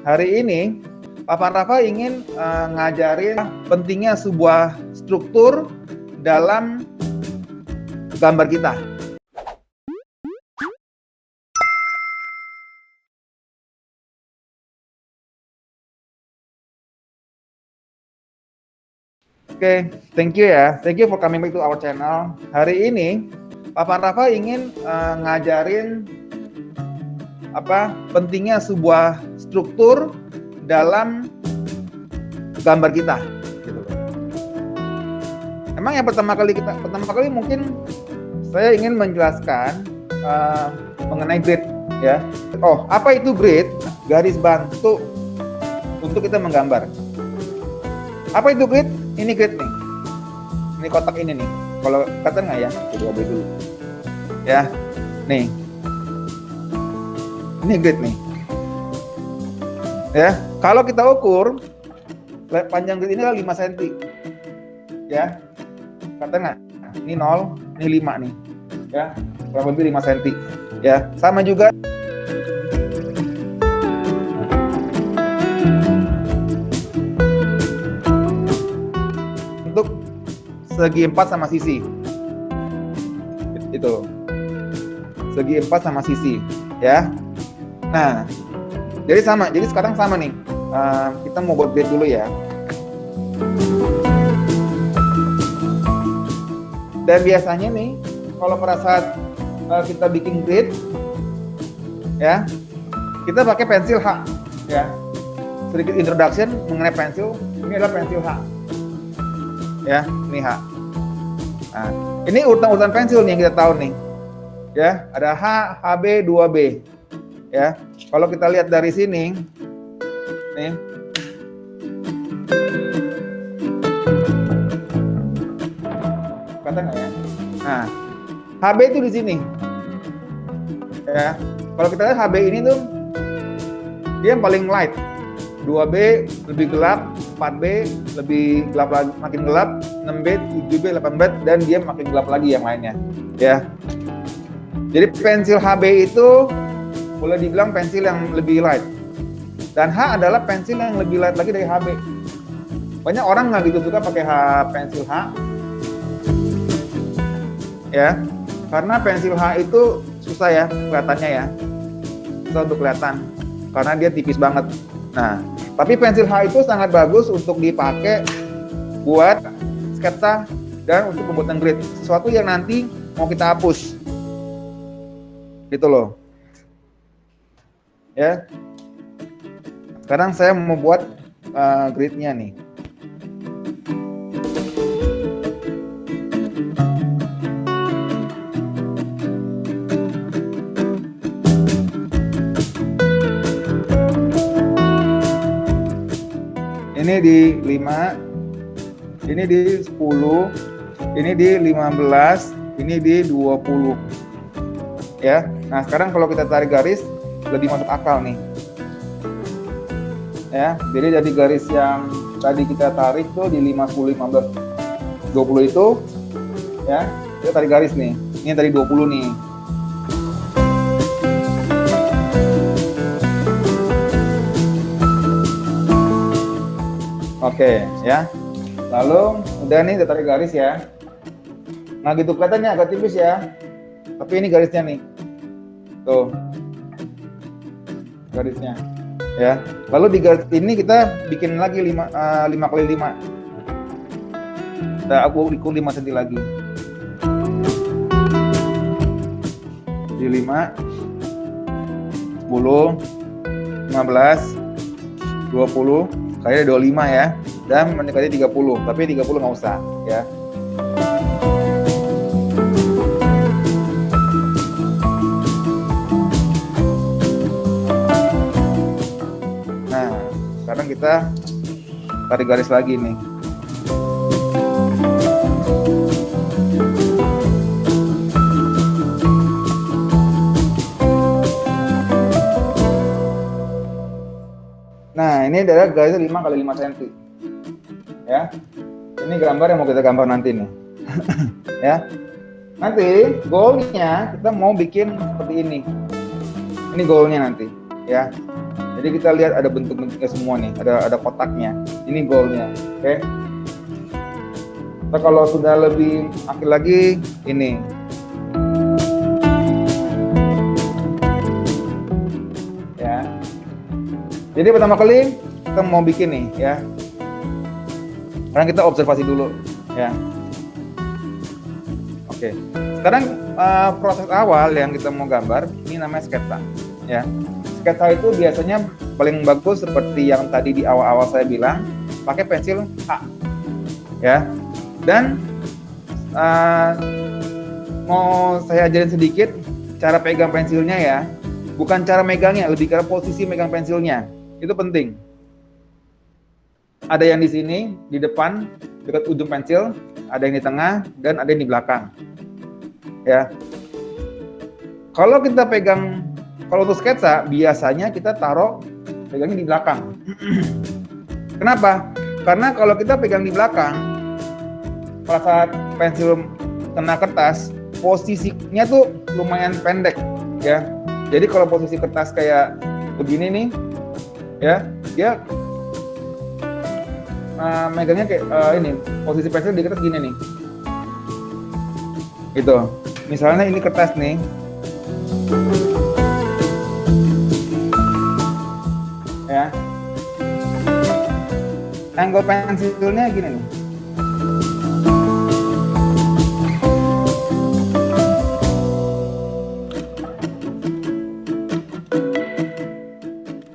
Hari ini Papan Rafa ingin ngajarin pentingnya sebuah struktur dalam gambar kita. Oke, thank you ya. Thank you for coming back to our channel. Hari ini Papan Rafa ingin ngajarin pentingnya sebuah struktur dalam gambar kita. Gitu. Emang yang pertama kali mungkin saya ingin menjelaskan mengenai grid ya. Oh, apa itu grid? Garis bantu untuk kita menggambar. Apa itu grid? Ini grid nih. Ini kotak ini nih. Kalau kata nggak ya? Coba dulu. Ya, nih. Ini grid nih. Ya, kalau kita ukur panjang grid ini adalah 5 cm. Ya. Kata nggak? Ini 0, ini 5 nih. Ya, kurang lebih 5 cm. Ya, sama juga untuk segi 4 sama sisi. Itu. Segi 4 sama sisi, ya. Nah, jadi sama. Jadi sekarang sama nih. Kita mau buat grid dulu ya. Dan biasanya nih, kalau pada saat kita bikin grid, ya, kita pakai pensil H, ya. Sedikit introduction mengenai pensil. Ini adalah pensil H, ya. Ini H. Nah, ini urutan-urutan pensil nih yang kita tahu nih, ya. Ada H, HB, 2B, ya. Kalau kita lihat dari sini, nih. Kata nggak ya? Nah, HB itu di sini. Ya. Kalau kita lihat HB ini tuh dia yang paling light. 2B lebih gelap, 4B lebih gelap lagi, makin gelap, 6B, 7B, 8B dan dia makin gelap lagi yang lainnya. Ya. Jadi pensil HB itu boleh dibilang pensil yang lebih light. Dan H adalah pensil yang lebih light lagi dari HB. Banyak orang nggak gitu suka pakai pensil H. Ya, karena pensil H itu susah ya kelihatannya ya. Susah untuk kelihatan karena dia tipis banget. Nah, tapi pensil H itu sangat bagus untuk dipakai buat sketsa dan untuk pembuatan grid. Sesuatu yang nanti mau kita hapus. Gitu loh. Ya. Sekarang saya mau buat gridnya nih. Ini di 5, ini di 10, ini di 15, ini di 20. Ya. Nah, sekarang kalau kita tarik garis lebih masuk akal nih. Ya, jadi dari garis yang tadi kita tarik tuh di 5, 10, 15, 20 itu ya, kita tarik garis nih. Ini tadi 20 nih. Oke, ya. Lalu udah nih, udah tarik garis ya. Nah, gitu kelihatannya agak tipis ya. Tapi ini garisnya nih. Tuh. Garisnya. Ya. Lalu di garis ini kita bikin lagi 5 kali 5. Aku ukur 5 cm lagi. Di 5, 10, 15, 20, kali 25 ya. Dan mendekati 30, tapi 30 nggak usah ya. Nah, sekarang kita tarik garis lagi nih. Nah, ini adalah garisnya 5 kali 5 cm. Ya. Ini gambar yang mau kita gambar nanti nih. Ya. Nanti goalnya kita mau bikin seperti ini. Ini goalnya nanti, ya. Jadi kita lihat ada bentuk-bentuknya semua nih, ada kotaknya. Ini goalnya, oke? Nah, kalau sudah lebih akhir lagi, ini. Ya. Jadi pertama kali kita mau bikin nih, ya. Sekarang kita observasi dulu, ya. Oke. Sekarang proses awal yang kita mau gambar, ini namanya sketsa, ya. Sketsa itu biasanya paling bagus seperti yang tadi di awal-awal saya bilang, pakai pensil H, ya. Dan mau saya ajarin sedikit cara pegang pensilnya ya, bukan cara megangnya, lebih ke posisi megang pensilnya, itu penting. Ada yang di sini, di depan, dekat ujung pensil, ada yang di tengah, dan ada yang di belakang, ya. Kalau kita pegang, kalau untuk sketsa, biasanya kita taruh pegangnya di belakang. Kenapa? Karena kalau kita pegang di belakang, pada saat pensil kena kertas, posisinya tuh lumayan pendek, ya. Jadi kalau posisi kertas kayak begini nih, ya, dia megangnya kayak ini, posisi pensil di kertas gini nih. Gitu. Misalnya ini kertas nih. Ya, angle pensilnya gini nih.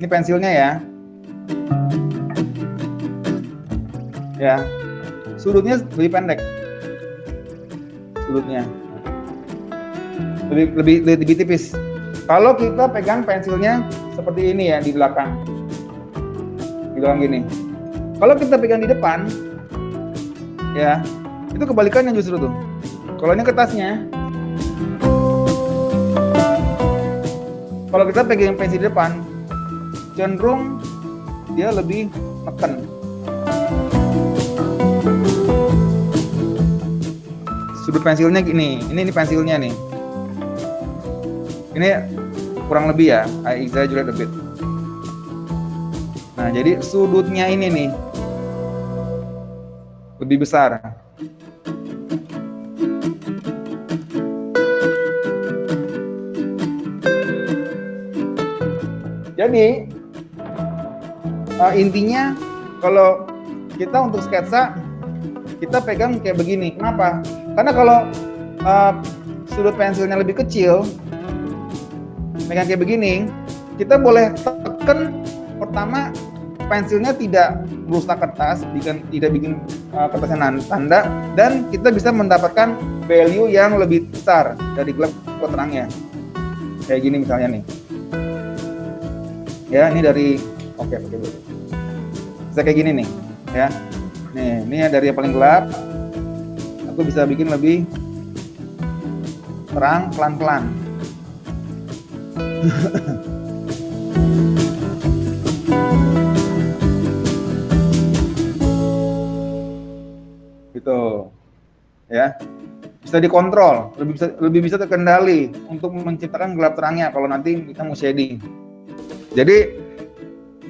Ini pensilnya ya. Ya, sudutnya lebih pendek. Sudutnya lebih tipis. Kalau kita pegang pensilnya seperti ini ya, di belakang. Gini. Kalau kita pegang di depan, ya, itu kebalikannya justru tuh. Kalau ini kertasnya, kalau kita pegang pensil di depan, cenderung dia lebih neken. Sudut pensilnya gini, ini pensilnya nih. Ini kurang lebih ya, I exaggerate a bit. Nah, jadi sudutnya ini nih lebih besar. Jadi intinya kalau kita untuk sketsa kita pegang kayak begini. Kenapa? Karena kalau sudut pensilnya lebih kecil, pegang kayak begini, kita boleh tekan pertama pensilnya tidak merusak kertas, tidak bikin kertasnya tanda, dan kita bisa mendapatkan value yang lebih besar dari gelap ke terangnya. Kayak gini misalnya nih. Ya, ini dari oke pakai dulu. Bisa kayak gini nih, ya. Nih, ini dari yang paling gelap. Aku bisa bikin lebih terang pelan-pelan. Gitu, ya, bisa dikontrol, lebih bisa terkendali untuk menciptakan gelap terangnya kalau nanti kita mau shading. Jadi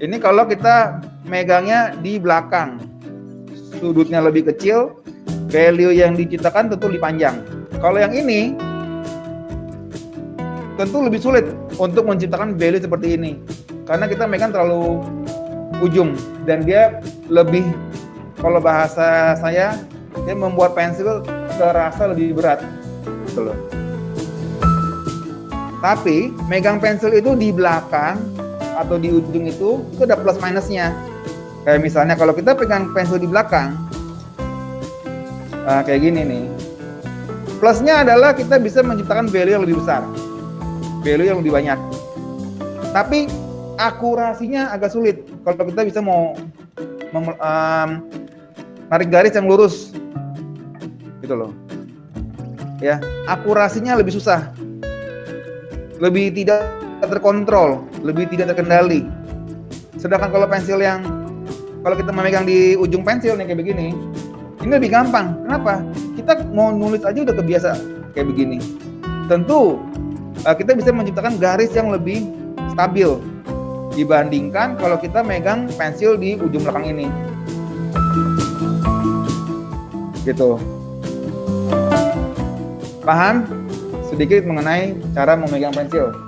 ini kalau kita megangnya di belakang, sudutnya lebih kecil, value yang diciptakan tentu lebih panjang. Kalau yang ini tentu lebih sulit untuk menciptakan value seperti ini, karena kita megang terlalu ujung dan dia lebih, kalau bahasa saya, dia membuat pensil terasa lebih berat, gitu loh. Tapi megang pensil itu di belakang atau di ujung itu ada plus minusnya. Kayak misalnya kalau kita pegang pensil di belakang, kayak gini nih. Plusnya adalah kita bisa menciptakan value yang lebih besar, value yang lebih banyak. Tapi akurasinya agak sulit kalau kita bisa mau narik garis yang lurus, gitu loh. Ya, akurasinya lebih susah, lebih tidak terkontrol, lebih tidak terkendali. Sedangkan kalau pensil yang, kalau kita memegang di ujung pensil nih kayak begini, ini lebih gampang. Kenapa? Kita mau nulis aja udah kebiasa kayak begini. Tentu kita bisa menciptakan garis yang lebih stabil, dibandingkan kalau kita megang pensil di ujung belakang ini. Gitu. Paham sedikit mengenai cara memegang pensil?